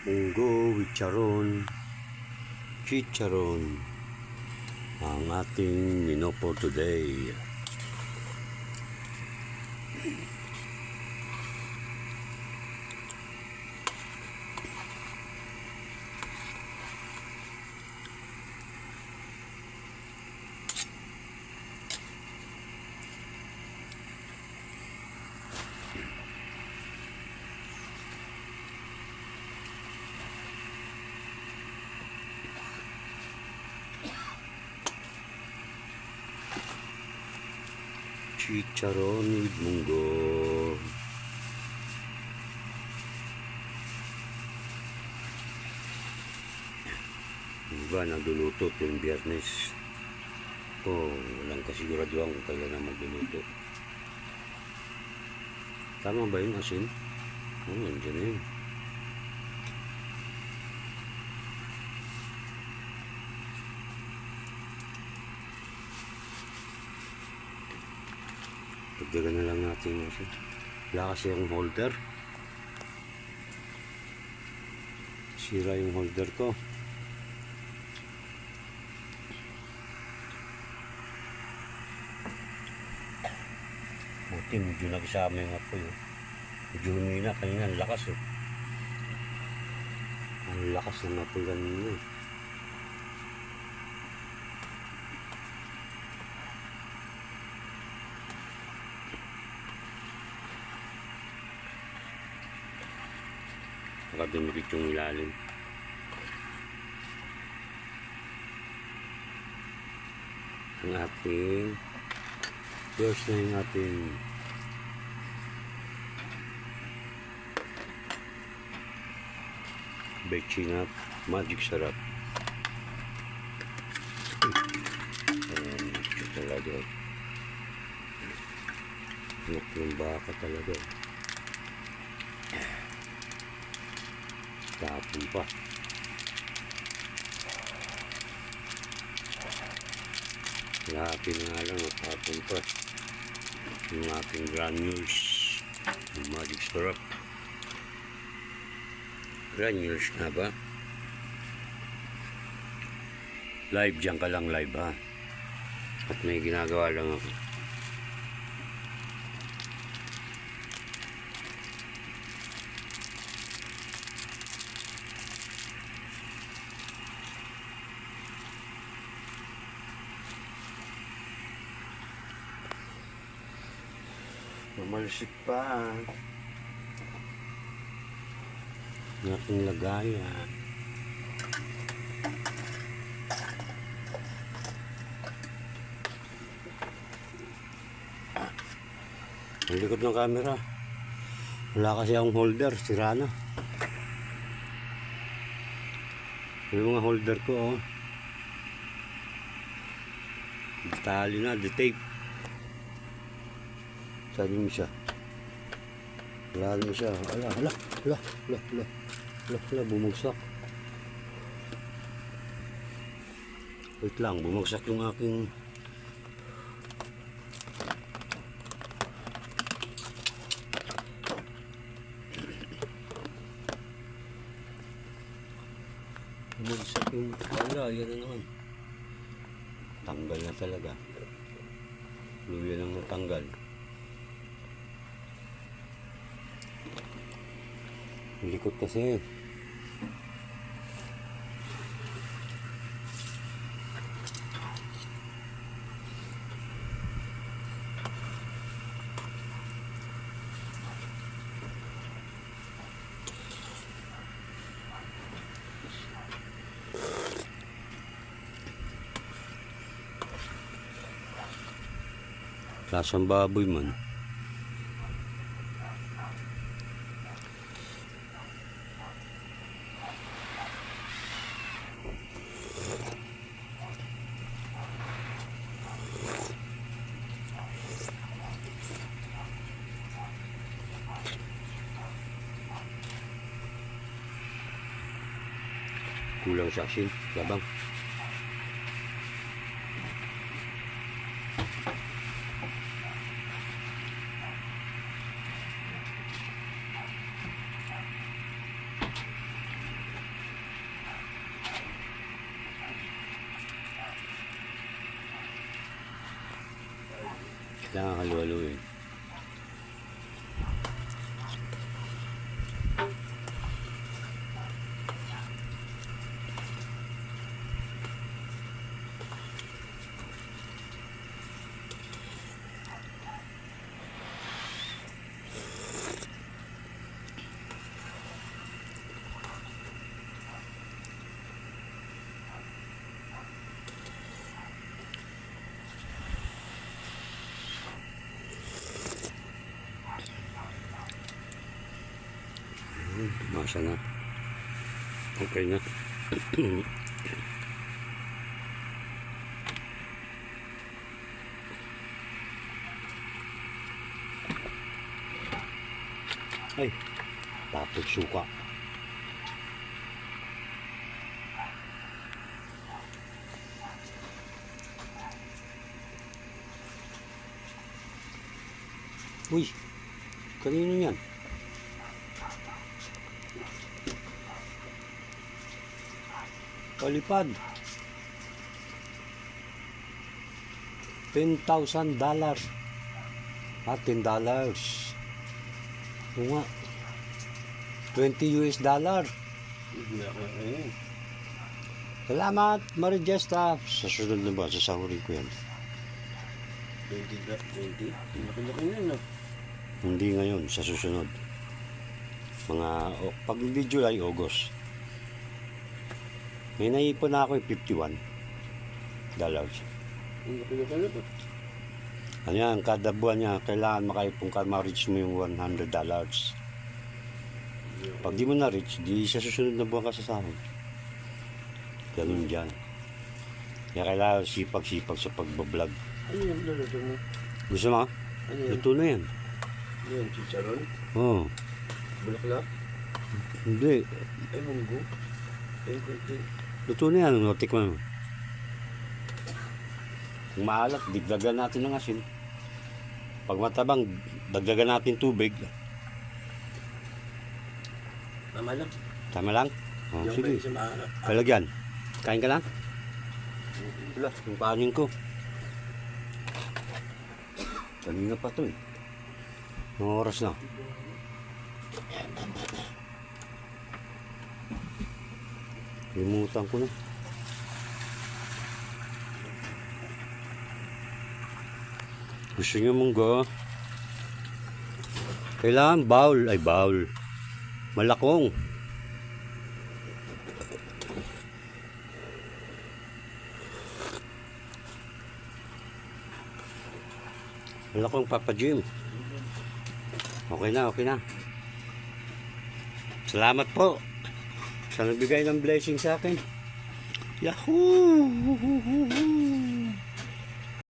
Munggo with charon, chicharon ang ating menu for today. Chicharon with munggo. Diba, nagluluto tuwing Biyernes. Walang kasiguraduhan kung kailan na magluluto. Tama ba yun, asin? Nandiyan na yun. Pagdagan na lang natin yung asin. Wala kasi yung holder. Sira yung holder ko. Buti medyo nagsama yung apoy. Medyo humina kanina, ang lakas eh. Ang lakas ng apoy kanina. Baka dumikit yung ilalim. Ang ating first na yung ating Bechinat Magic Sarap. Ayan, ito talaga. Anak ng baka talaga. Tapon pa. Lahat nga lang at tapon pa. Yung ating granules. Yung Magic Syrup. Granules na ba? Live dyan ka lang, live ha. At may ginagawa lang ako. Mamalsik pa ang aking lagayan. Ang likod ng camera, wala kasi akong holder, sira na. Yung mga holder ko tali na, tape. Saan yung siya? Wala na siya. Ala, bumagsak. Wait lang, bumagsak yung aking ala, yan na naman. Tanggal na talaga. Luya lang natanggal. Likot kasi. Lasang baboy man. Kulang sa asin, labang. Kailangan halu-haluin. Masa na. Okay na. Ay, tapos suka. Uy, kanino yan? Palipad. $10,000. $10. Oo nga. $20. Salamat, Marijesta. Sa sunod na ba? Sasahurin ko yan. 20? Laki-laki na, no? Hindi ngayon, sa susunod. Pag hindi July, August. May naipon na ako yung $51. Laki-laki na to. Ano yan, kada buwan niya, kailangan makaipon ka, ma-reach mo yung $100. Pag di mo na-reach, di sa susunod na buwan ka sa sahod. Ganun dyan. Kaya kailangan sipag-sipag sa pagbablog. Ano yung luluto mo? Gusto mo? Ano yan? Luto na yan. Ano yan? Chicharon? Oo. Bulaklak? Hindi. Ay, munggo? Ay, kunti. Luto na yan. Tikman mo. Kung maalat, digdagan natin ng asin. Pag matabang, dagdagan natin tubig. Tama lang. Tama lang? Oh, Yung sige. may isa maalat. Palagyan. Kain ka lang? Wala, yung kanin ko. Kanina pa to eh. Anong oras na? Limutan ko na. Gusto nyo munggo? Kailangan bowl. Ay, bowl. Malakong. Malakong Papa Jim. Okay na, okay na. Salamat po sa nagbigay ng blessing sa akin. Yahoo!